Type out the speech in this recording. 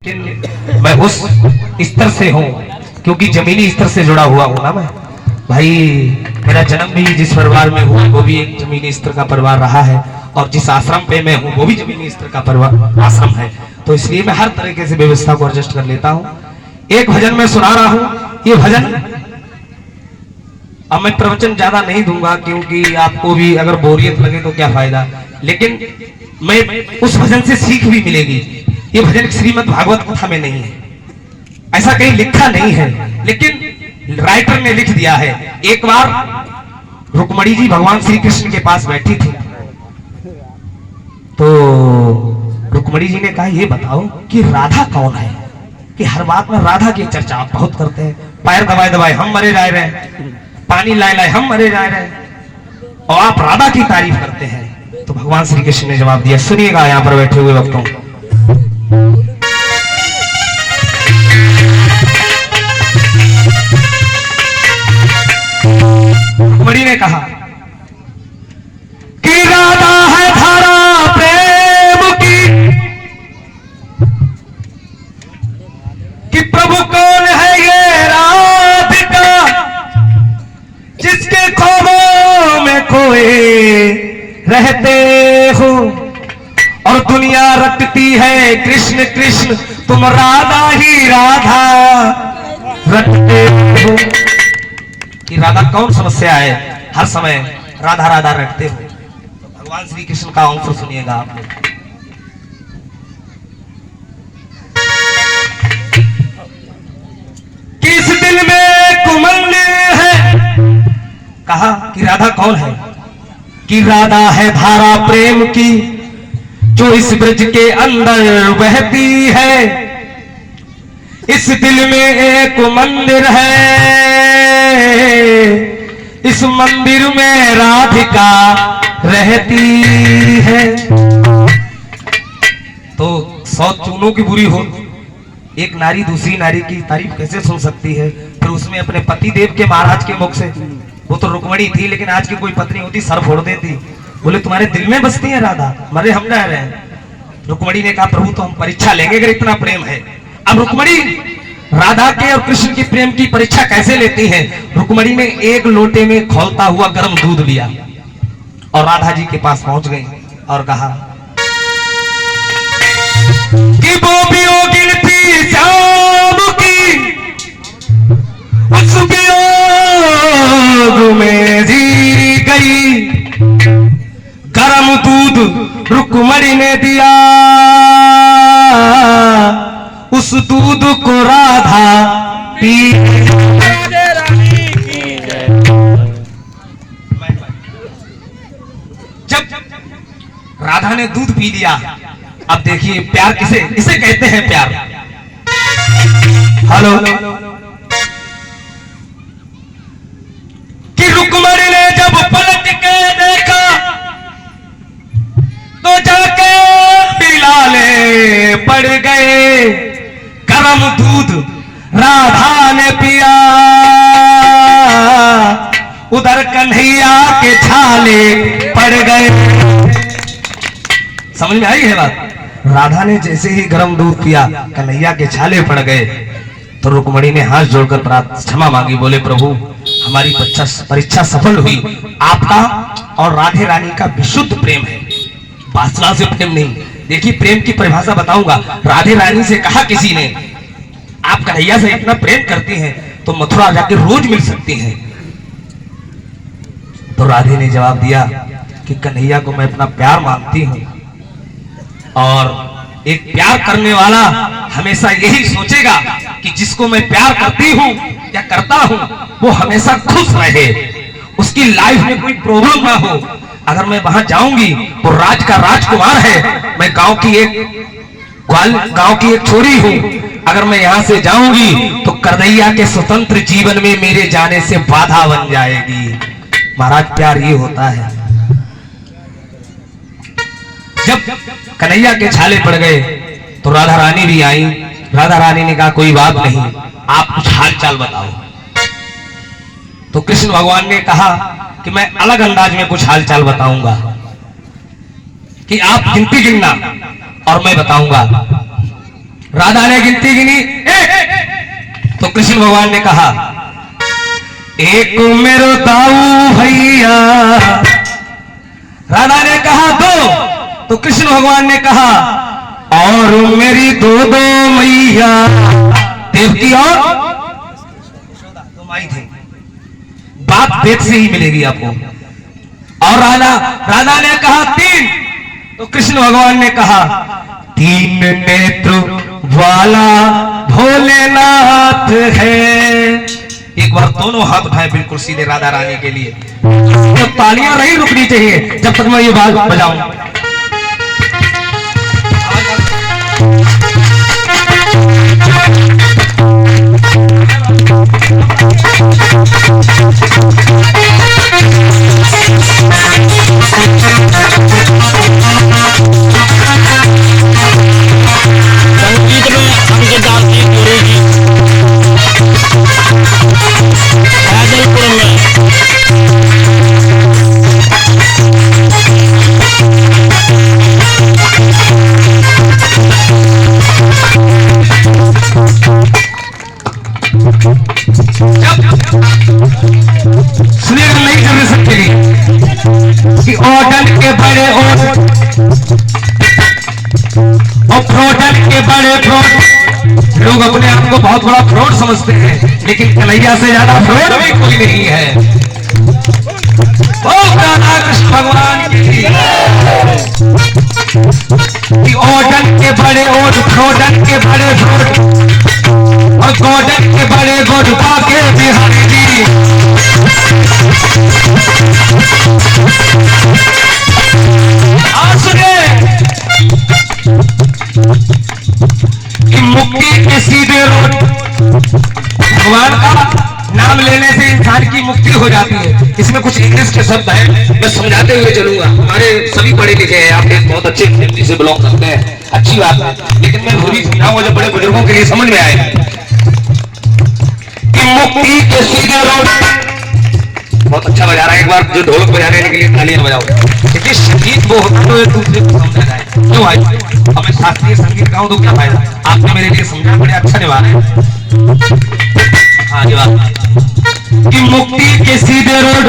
मैं उस स्तर से हूँ क्योंकि जमीनी स्तर से जुड़ा हुआ हूँ ना मैं भाई। मेरा जन्म भी जिस परिवार में हुआ वो भी एक जमीनी स्तर का परिवार रहा है और जिस आश्रम पे मैं हूँ वो भी जमीनी स्तर का परिवार आश्रम है। तो इसलिए मैं हर तरीके से व्यवस्था को एडजस्ट कर लेता हूँ। एक भजन मैं सुना रहा हूँ। ये भजन अब मैं प्रवचन ज्यादा नहीं दूंगा क्योंकि आपको भी अगर बोरियत लगे तो क्या फायदा, लेकिन मैं उस भजन से सीख भी मिलेगी। ये भजन श्रीमद् भागवत कथा में नहीं है, ऐसा कहीं लिखा नहीं है, लेकिन राइटर ने लिख दिया है। एक बार रुक्मणी जी भगवान श्री कृष्ण के पास बैठी थी, तो रुक्मणी जी ने कहा ये बताओ कि राधा कौन है, कि हर बात में राधा की चर्चा आप बहुत करते हैं। पैर दबाए दबाए हम मरे जा रहे हैं, पानी लाए लाए हम मरे जा रहे हैं और आप राधा की तारीफ करते हैं। तो भगवान श्री कृष्ण ने जवाब दिया, सुनिएगा यहाँ पर बैठे हुए भक्तों। रुक्मणी ने कहा कि राधा है धारा प्रेम की, कि प्रभु कौन है ये राधिका, जिसके ख्वाबों में खोए रहते हो और दुनिया रटती है कृष्ण कृष्ण, तुम राधा ही राधा रटते हो। कि राधा कौन समस्या है, हर समय राधा राधा रटते हो। तो भगवान श्री कृष्ण का आंसर सुनिएगा आप लोग। किस दिल में कुमंदिर है, कहा कि राधा कौन है, कि राधा है धारा प्रेम की, जो इस ब्रज के अंदर बहती है। इस दिल में एक मंदिर है, इस मंदिर में राधिका रहती है। तो 100 चूनों की बुरी हो, एक नारी दूसरी नारी की तारीफ कैसे सुन सकती है, फिर उसमें अपने पति देव के महाराज के मुख से। वो तो रुक्मणी थी, लेकिन आज की कोई पत्नी होती सर फोड़ देती, बोले तुम्हारे दिल में बसती है राधा, मरे हम रह रहे हैं। रुक्मणी ने कहा प्रभु तो हम परीक्षा लेंगे अगर इतना प्रेम है। अब रुक्मणी राधा के और कृष्ण की प्रेम की परीक्षा कैसे लेती है। रुक्मणी ने एक लोटे में खौलता हुआ गर्म दूध लिया और राधा जी के पास पहुंच गई और कहा कि वो वियोगिन थी श्याम की, उस वियोग में जी गई। गरम दूध रुक्मणी ने दिया, उस दूध को राधा पी। जब राधा ने दूध पी लिया, अब देखिए प्यार किसे इसे कहते हैं प्यार। हेलो, कि रुक्मणी ने जब पलट के देखा तो जाके पिलाले पड़ गए। गरम दूध राधा ने पिया, उधर कन्हैया के छाले पड़ गए। समझ में आई है बात। राधा ने जैसे ही गरम दूध पिया, कन्हैया के छाले पड़ गए। तो रुक्मणी ने हाथ जोड़कर क्षमा मांगी, बोले प्रभु हमारी परीक्षा सफल हुई। आपका और राधे रानी का विशुद्ध प्रेम है, वासना से प्रेम नहीं। देखिए प्रेम की परिभाषा बताऊंगा। राधे रानी से कहा किसी ने आप कन्हैया से इतना प्रेम करती हैं तो मथुरा जाके रोज मिल सकती हैं। तो राधे ने जवाब दिया कि कन्हैया को मैं अपना प्यार मानती हूं और एक प्यार करने वाला हमेशा यही सोचेगा कि जिसको मैं प्यार करती हूं या करता हूं वो हमेशा खुश रहे, उसकी लाइफ में कोई प्रॉब्लम ना हो। अगर मैं वहां जाऊंगी तो राज का राजकुमार है, मैं गांव की एक छोरी हूं। अगर मैं यहां से जाऊंगी तो कन्हैया के स्वतंत्र जीवन में मेरे जाने से बाधा बन जाएगी। महाराज प्यार ये होता है। जब कन्हैया के छाले पड़ गए तो राधा रानी भी आई। राधा रानी ने कहा कोई बात नहीं, आप कुछ हाल चाल बताओ। तो कृष्ण भगवान ने कहा कि मैं अलग अंदाज में कुछ हाल चाल बताऊंगा, कि आप गिनती गिनना और मैं बताऊंगा। राधा ने गिनती गिनी तो कृष्ण भगवान ने कहा एक मेरो दाऊ भैया। राधा ने कहा दो तो कृष्ण भगवान ने कहा और मेरी दो मैया देवकी और दो माई थे। बात वेद से ही मिलेगी आपको। और राधा ने कहा तीन तो कृष्ण भगवान ने कहा तीन नेत्र वाला भोलेनाथ है। एक बार दोनों हाथ उठाए बिल्कुल सीधे राधा रानी के लिए। तो तालियां नहीं रुकनी चाहिए जब तक मैं ये बात बजाऊं। संगीत में हमके दासी गुरु जी हैदलपुर में। सुनिए नई जनरेशन के लिए कि ऑर्डर के बड़े और फ्रॉडन के बड़े फ्रॉड। लोग अपने आप को बहुत बड़ा फ्रॉड समझते हैं लेकिन कन्हैया से ज्यादा फ्रॉड भी कोई नहीं है। ओ राधा कृष्ण भगवान की ऑर्डर के बड़े और फ्रॉडन के बड़े फ्रॉड और गॉर्डन के बड़े गोडपा के बिहारी जी। सुने कि मुक्ति के सीधे रोड। भगवान का नाम लेने से इंसान की मुक्ति हो जाती है। इसमें कुछ इंग्लिश के शब्द हैं, मैं समझाते हुए चलूंगा। हमारे सभी पढ़े लिखे हैं, आप एक बहुत अच्छे फैमिली से बिलोंग करते हैं, अच्छी बात है, लेकिन मैं पूरी समझाऊंगा जो बड़े बुजुर्गों के लिए समझ में आए कि मुक्ति के सीधे रोड। बहुत अच्छा बजा रहा है। एक बार जो ढोलक बजाने के लिए तालियां बजाओ, क्योंकि संगीत वो होता है तो एक दूसरे को समझा जाए। क्यों भाई, अब मैं शास्त्रीय संगीत गाऊं तो क्या फायदा? आपने मेरे लिए समझा, बड़े अच्छा निभा रहे हैं। हाँ जी बात कि मुक्ति के सीधे रोड